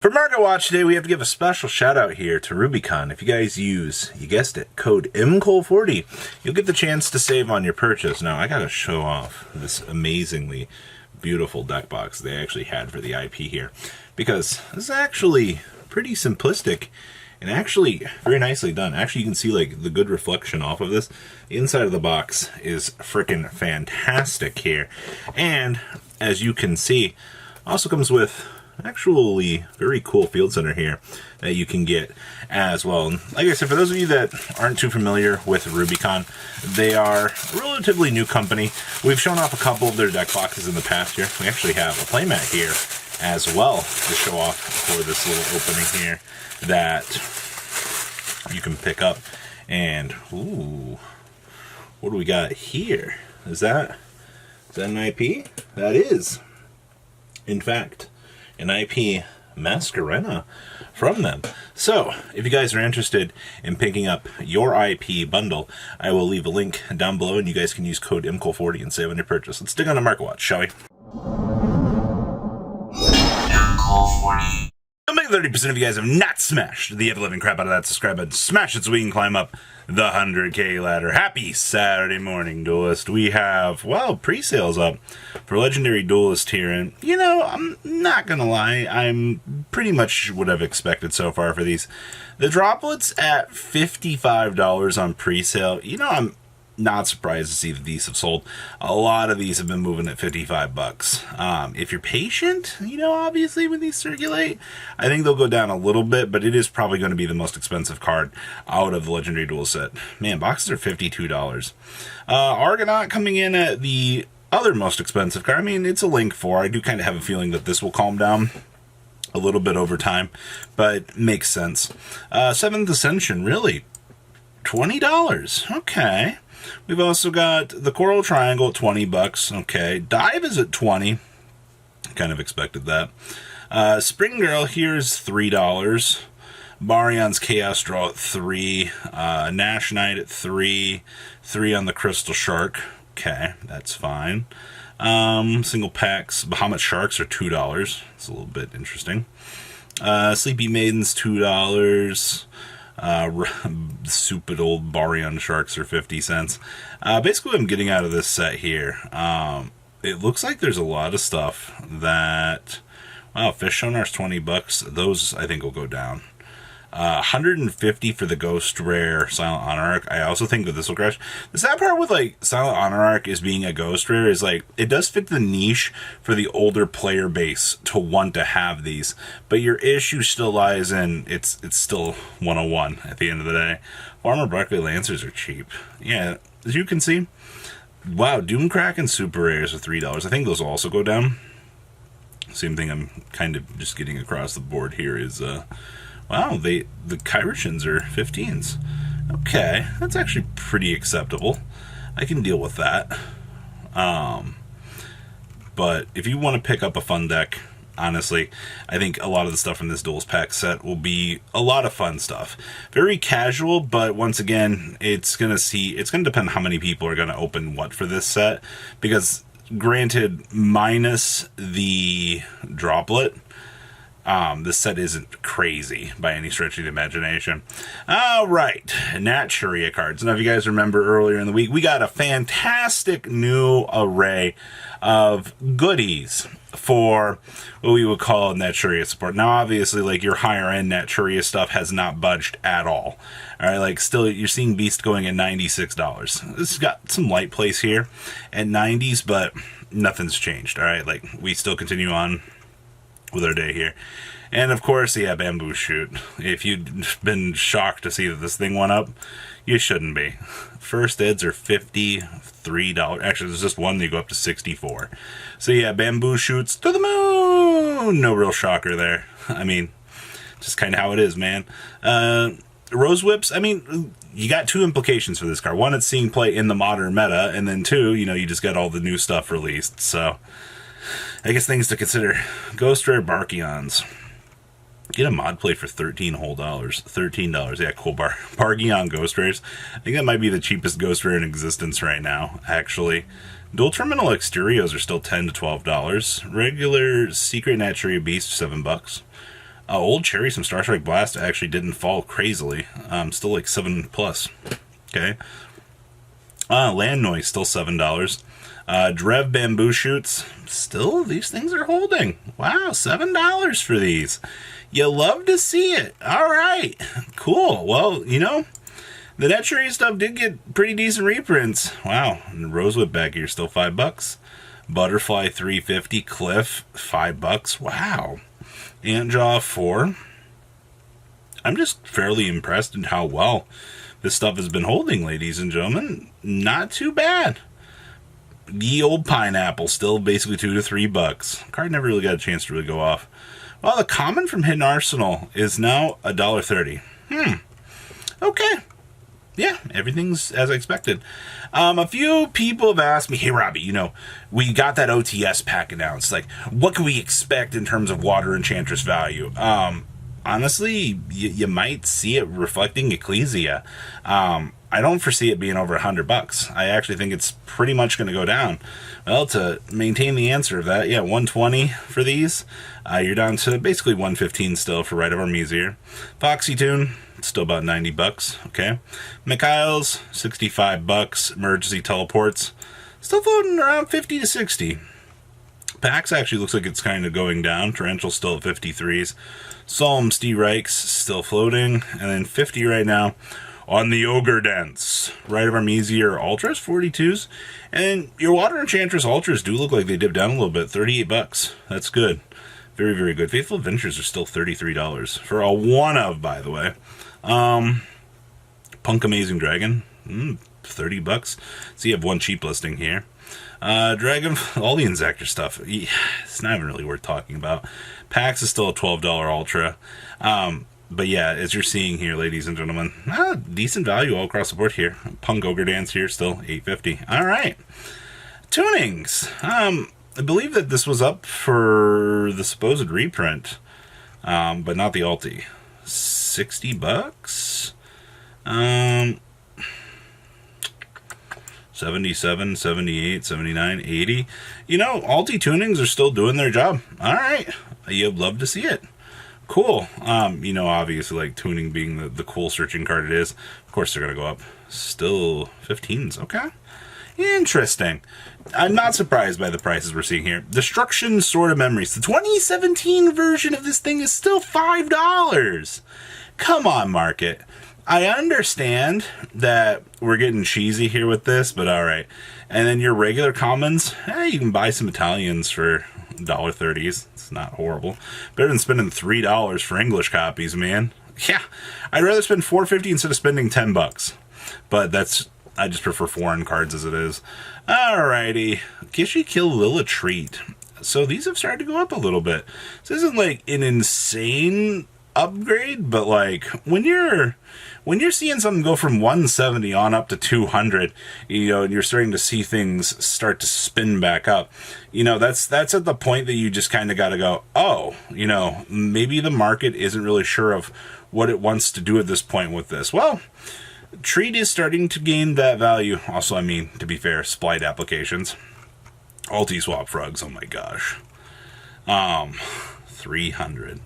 For Market Watch today, we have to give a special shout out here to Rubycon. If you guys use, you guessed it, code MCOL40, you'll get the chance to save on your purchase. Now, I gotta show off this amazingly beautiful deck box they actually had for the IP here, because this is actually pretty simplistic and actually very nicely done. Actually, you can see like the good reflection off of this. The inside of the box is freaking fantastic here, and as you can see, also comes with actually very cool field center here that you can get as well. And like I said, for those of you that aren't too familiar with Rubycon, they are a relatively new company. We've shown off a couple of their deck boxes in the past year. We actually have a playmat here as well to show off for this little opening here that you can pick up. And ooh, what do we got here? Is that an IP? That is, in fact, an IP Masquerena from them. So, if you guys are interested in picking up your IP bundle, I will leave a link down below, and you guys can use code MCOL40 and save on your purchase. Let's dig on a Market Watch, shall we? MCOL40. I'll make 30% of you guys have not smashed the ever-living crap out of that subscribe button. Smash it so we can climb up the 100K ladder. Happy Saturday morning, Duelist. We have, well, pre-sales up for Legendary Duelist here, and, you know, I'm not gonna lie, I'm pretty much what I've expected so far for these. The droplets at $55 on pre-sale, you know, I'm not surprised to see that these have sold. A lot of these have been moving at 55 bucks. If you're patient, you know, obviously when these circulate, I think they'll go down a little bit, but it is probably going to be the most expensive card out of the Legendary Duel set. Man, boxes are $52. Argonaut coming in at the other most expensive card. I mean, it's a Link 4. I do kind of have a feeling that this will calm down a little bit over time, but makes sense. Seventh Ascension, really? $20. Okay. We've also got the Coral Triangle at 20 bucks. Okay. Dive is at 20. Kind of expected that. Spring Girl here is $3. Barion's Chaos Draw at 3. Nash Knight at 3. 3 on the Crystal Shark. Okay, that's fine. Single packs. Bahamut Sharks are $2. It's a little bit interesting. Sleepy Maidens, $2. Stupid old Baryon Sharks are 50 cents. Basically what I'm getting out of this set here, it looks like there's a lot of stuff that, wow, Fish Sonar's 20 bucks. Those I think will go down. 150 for the Ghost Rare Silent Honor Arc. I also think that this will crash. The sad part with like Silent Honor Arc is being a Ghost Rare is like it does fit the niche for the older player base to want to have these, but your issue still lies in it's still 101 at the end of the day. Farmer Barkley Lancers are cheap. Yeah, as you can see. Wow, Doomcrack and Super Rares are $3. I think those will also go down. Same thing I'm kind of just getting across the board here is wow, the Kyrishans are 15s. Okay, that's actually pretty acceptable. I can deal with that. But if you want to pick up a fun deck, honestly, I think a lot of the stuff from this Duels pack set will be a lot of fun stuff. Very casual, but once again, it's gonna depend how many people are gonna open what for this set. Because granted, minus the droplet, this set isn't crazy by any stretch of the imagination. All right, Naturia cards. Now, if you guys remember earlier in the week, we got a fantastic new array of goodies for what we would call Naturia support. Now, obviously, like your higher end Naturia stuff has not budged at all. All right, like still, you're seeing Beast going at $96. This has got some light place here at 90s, but nothing's changed. All right, like we still continue on with our day here. And of course, yeah, Bamboo Shoot. If you've been shocked to see that this thing went up, you shouldn't be. First eds are $53. Actually, there's just one that you go up to 64. So yeah, Bamboo Shoots to the moon. No real shocker there. I mean, just kind of how it is, man. Rose Whips, I mean, you got two implications for this card. One, it's seeing play in the modern meta, and then two, you know, you just got all the new stuff released. So I guess things to consider. Ghost Rare Barkions. Get a mod plate for $13 whole. $13. Yeah, cool. Bargion Ghost Rares. I think that might be the cheapest Ghost Rare in existence right now, actually. Dual Terminal Exteriors are still $10 to $12. Regular Secret Naturia Beast, $7. Old Cherry, some Star Strike Blast actually didn't fall crazily. Still like 7+. Okay. Land Noise, still $7. Drev Bamboo Shoots, still, these things are holding. Wow, $7 for these. You love to see it. All right, cool. Well, you know, the Naturia stuff did get pretty decent reprints. Wow, and Rosewhip back here, still $5. Butterfly, $3.50. Cliff, $5. Wow. Antjaw, $4. I'm just fairly impressed in how well this stuff has been holding, ladies and gentlemen. Not too bad. Ye Old Pineapple, still basically $2 to $3. Card never really got a chance to really go off. Well, the common from Hidden Arsenal is now $1.30. Okay. Yeah, everything's as I expected. A few people have asked me, hey, Robbie, you know, we got that OTS pack announced. Like, what can we expect in terms of Water Enchantress value? Honestly, you might see it reflecting Ecclesia. I don't foresee it being over $100. I actually think it's pretty much going to go down. Well, to maintain the answer of that, yeah, 120 for these. You're down to basically 115 still for Rite of Armisia. Foxy Tune, still about $90. Okay. Mikhail's, $65. Emergency Teleports, still floating around 50 to 60. Pax actually looks like it's kind of going down. Torrential's still at 53s. Psalm Steve Reich's still floating. And then 50 right now on the Ogre Dents. Rite of Armisia or Ultras, 42s. And your Water Enchantress Ultras do look like they dipped down a little bit. $38. That's good. Very, very good. Faithful Adventures are still $33. For a one of, by the way. Punk Amazing Dragon, $30. So you have one cheap listing here. Dragon, all the Insector stuff, it's not even really worth talking about. PAX is still a $12 Ultra. But yeah, as you're seeing here, ladies and gentlemen, decent value all across the board here. Punk Ogre Dance here, still $8.50. All right. Tunings. I believe that this was up for the supposed reprint, but not the ulti. $60. 77, 78, 79, 80. You know, Alti tunings are still doing their job. All right. You'd love to see it. Cool. You know, obviously, like, tuning being the cool searching card it is. Of course, they're going to go up. Still 15s. Okay. Interesting. I'm not surprised by the prices we're seeing here. Destruction Sword of Memories. The 2017 version of this thing is still $5. Come on, market. I understand that we're getting cheesy here with this, but all right. And then your regular commons, you can buy some Italians for $1.30s. It's not horrible. Better than spending $3 for English copies, man. Yeah, I'd rather spend $4.50 instead of spending $10. But I just prefer foreign cards as it is. Alrighty, Kishi Kill Lilla Treat. So these have started to go up a little bit. This isn't like an insane upgrade, but like when you're seeing something go from 170 on up to 200, you know, and you're starting to see things start to spin back up, you know, that's at the point that you just kind of got to go, oh, you know, maybe the market isn't really sure of what it wants to do at this point with this. Well, Treat is starting to gain that value. Also, I mean, to be fair, Splight applications. Alti Swap Frogs, oh my gosh. 300.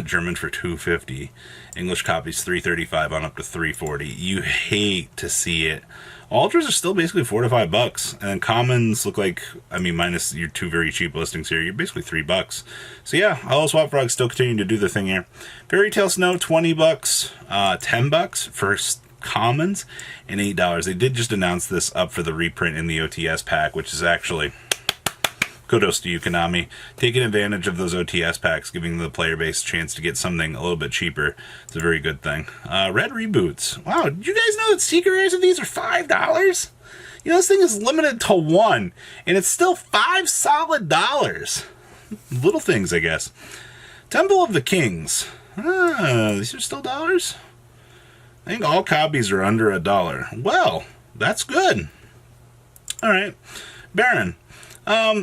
German for $2.50. English copies $3.35 on up to $3.40. You hate to see it. Ultras are still basically $4 to $5, and then commons look like, I mean, minus your two very cheap listings here, you're basically $3. So yeah, all Swap Frogs still continuing to do their thing here. Fairy Tale Snow, $20, $10 for commons, and $8. They did just announce this up for the reprint in the OTS pack, which is actually kudos to you, Konami. Taking advantage of those OTS packs, giving the player base a chance to get something a little bit cheaper. It's a very good thing. Red Reboots. Wow, did you guys know that secret rares of these are $5? You know, this thing is limited to 1, and it's still $5 solid dollars. Little things, I guess. Temple of the Kings. These are still dollars? I think all copies are under $1. Well, that's good. All right. Baron.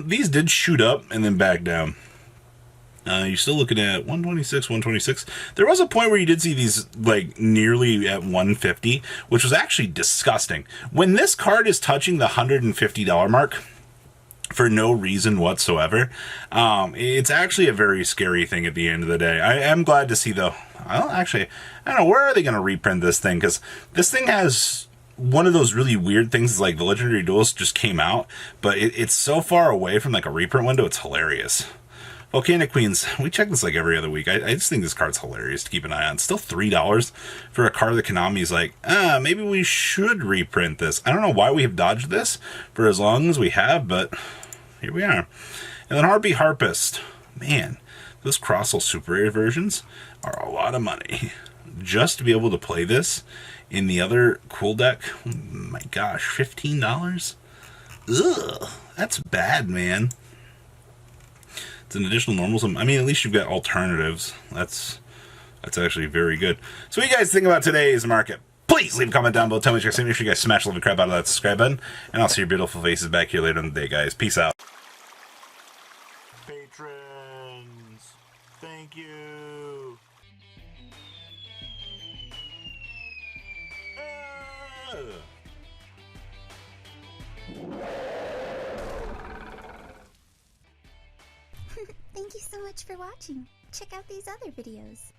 These did shoot up and then back down. You're still looking at 126, 126. There was a point where you did see these like nearly at 150, which was actually disgusting. When this card is touching the $150 mark, for no reason whatsoever. It's actually a very scary thing at the end of the day. I am glad to see, though. I don't know, where are they going to reprint this thing? Because this thing has one of those really weird things, is like the Legendary Duelist just came out, but it's so far away from like a reprint window, it's hilarious. Volcanic Queens, we check this like every other week. I just think this card's hilarious to keep an eye on. Still $3 for a card that Konami's like, maybe we should reprint this. I don't know why we have dodged this for as long as we have, but here we are. And then Harpy Harpist. Man, those Crossel Super Rare versions are a lot of money. Just to be able to play this in the other cool deck, oh my gosh, $15? Ugh, that's bad, man. It's an additional normals. I mean, at least you've got alternatives. That's actually very good. So what do you guys think about today's market? Please leave a comment down below. Tell me what you're saying. Make sure you guys smash the living crap out of that subscribe button. And I'll see your beautiful faces back here later in the day, guys. Peace out. Patrons, thank you. Thank you so much for watching. Check out these other videos.